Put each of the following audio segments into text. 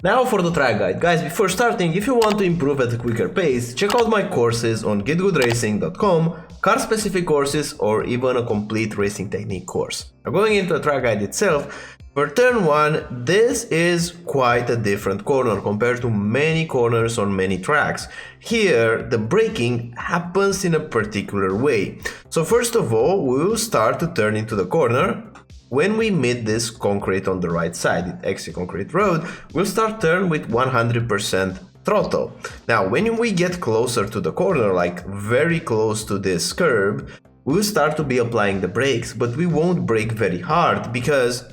Now for the track guide. Guys, before starting, if you want to improve at a quicker pace, check out my courses on GITGUDRacing.com, car-specific courses, or even a complete racing technique course. Now going into the track guide itself, for turn 1, this is quite a different corner compared to many corners on many tracks. Here, the braking happens in a particular way. So first of all, we will start to turn into the corner. When we meet this concrete on the right side, the exit concrete road, we'll start turn with 100% throttle. Now, when we get closer to the corner, like very close to this curb, we'll start to be applying the brakes, but we won't brake very hard because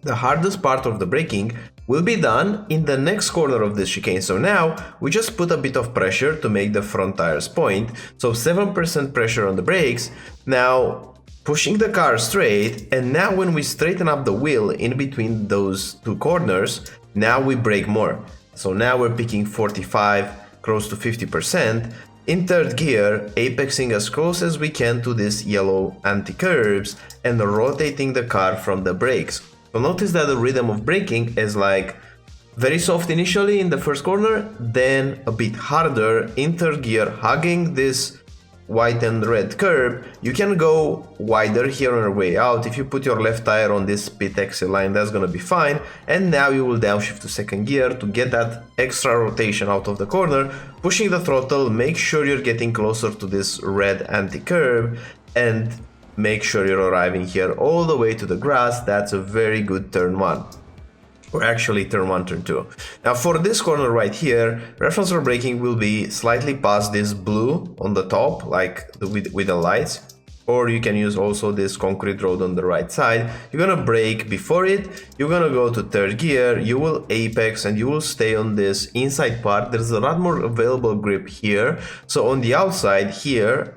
the hardest part of the braking will be done in the next corner of this chicane. So now we just put a bit of pressure to make the front tires point. So 7% pressure on the brakes. Now pushing the car straight, and now when we straighten up the wheel in between those two corners, now we brake more. So now we're picking 45, close to 50%. In third gear, apexing as close as we can to these yellow anti-curbs and rotating the car from the brakes. So notice that the rhythm of braking is like very soft initially in the first corner, then a bit harder in third gear, hugging this white and red curb. You can go wider here on your way out. If you put your left tire on this pit exit line, that's gonna be fine. And now you will downshift to second gear to get that extra rotation out of the corner, pushing the throttle. Make sure you're getting closer to this red anti-curb and make sure you're arriving here all the way to the grass. That's a very good turn 1. Or actually turn 1, turn 2. Now for this corner right here, reference for braking will be slightly past this blue on the top, like with the lights. Or you can use also this concrete road on the right side. You're gonna brake before it, you're gonna go to third gear, you will apex and you will stay on this inside part. There's a lot more available grip here. So on the outside here,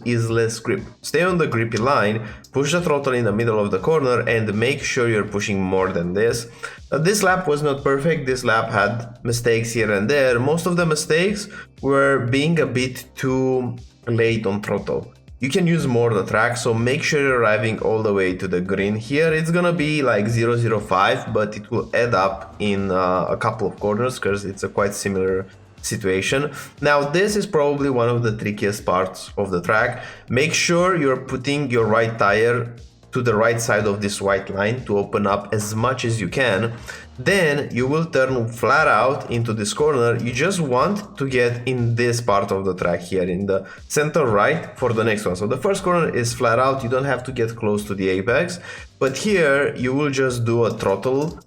is less grip. Stay on the grippy line, push the throttle in the middle of the corner and make sure you're pushing more than this. Now, this lap was not perfect. This lap had mistakes here and there. Most of the mistakes were being a bit too late on throttle. You can use more the track, so make sure you're arriving all the way to the green. Here it's gonna be like 0.05, but it will add up in a couple of corners because it's a quite similar situation. Now this is probably one of the trickiest parts of the track. Make sure you're putting your right tire to the right side of this white line to open up as much as you can. Then you will turn flat out into this corner. You just want to get in this part of the track here in the center right for the next one. So the first corner is flat out. You don't have to get close to the apex, but here you will just do a throttle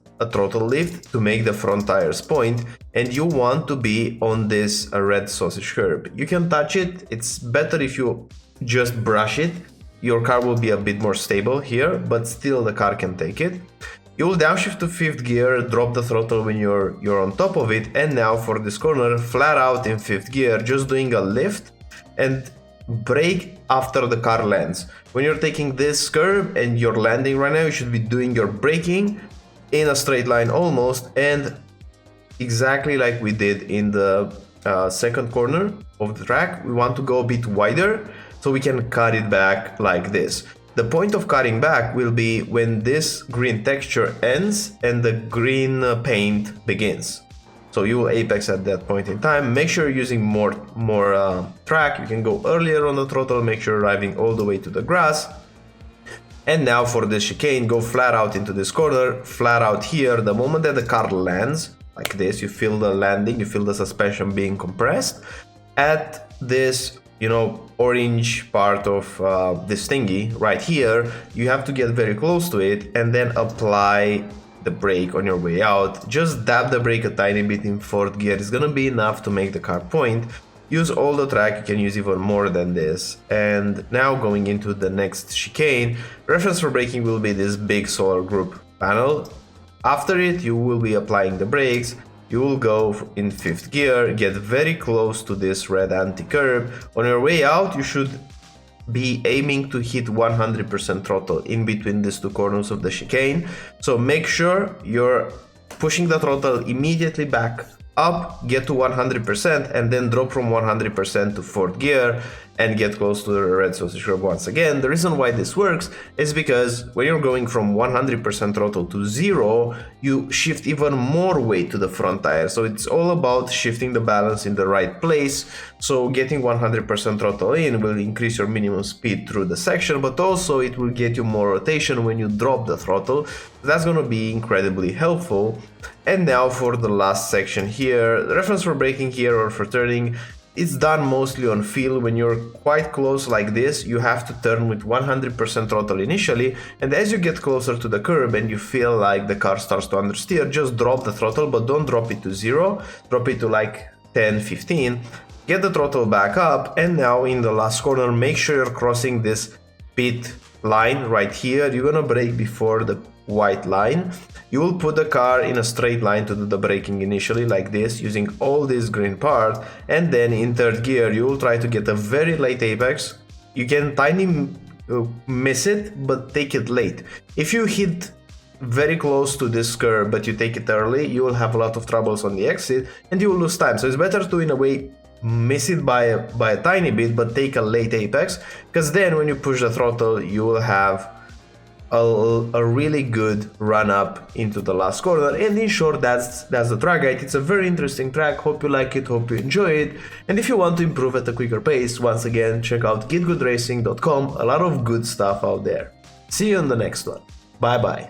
lift to make the front tires point, and you want to be on this red sausage curb. You can touch it. It's better if you just brush it. Your car will be a bit more stable here, but still the car can take it. You will downshift to fifth gear, drop the throttle when you're on top of it, and now for this corner, flat out in fifth gear, just doing a lift and brake after the car lands. When you're taking this curb and you're landing right now, you should be doing your braking in a straight line almost, and exactly like we did in the second corner of the track, we want to go a bit wider so we can cut it back like this. The point of cutting back will be when this green texture ends and the green paint begins. So you will apex at that point in time. Make sure you're using more track. You can go earlier on the throttle, make sure you're arriving all the way to the grass. And now for the chicane, go flat out into this corner, flat out here. The moment that the car lands, like this, you feel the landing, you feel the suspension being compressed. At this, orange part of this thingy right here, you have to get very close to it and then apply the brake on your way out. Just dab the brake a tiny bit in fourth gear. It's gonna be enough to make the car point. Use all the track, you can use even more than this. And now going into the next chicane, reference for braking will be this big solar group panel. After it, you will be applying the brakes. You will go in fifth gear, get very close to this red anti-curb. On your way out, you should be aiming to hit 100% throttle in between these two corners of the chicane. So make sure you're pushing the throttle immediately back up, get to 100%, and then drop from 100% to fourth gear. and get close to the red sausage curb once again. The reason why this works is because when you're going from 100% throttle to 0, you shift even more weight to the front tire. So it's all about shifting the balance in the right place. So getting 100% throttle in will increase your minimum speed through the section, but also it will get you more rotation when you drop the throttle. That's going to be incredibly helpful. And now for the last section here, the reference for braking here or for turning, it's done mostly on feel. When you're quite close like this, you have to turn with 100% throttle initially, and as you get closer to the curb and you feel like the car starts to understeer, just drop the throttle, but don't drop it to 0, drop it to like 10, 15, get the throttle back up, and now in the last corner, make sure you're crossing this pit line right here. You're gonna brake before the white line. You will put the car in a straight line to do the braking initially like this, using all this green part, and then in third gear you will try to get a very late apex. You can tiny miss it, but take it late. If you hit very close to this curve but you take it early, you will have a lot of troubles on the exit and you will lose time. So it's better to, in a way, miss it by a tiny bit but take a late apex, because then when you push the throttle you will have a really good run up into the last corner. And in short, that's the track guide. It's a very interesting track. Hope you like it, hope you enjoy it, and if you want to improve at a quicker pace, once again check out GITGUDRacing.com. A lot of good stuff out there. See you on the next one. Bye bye.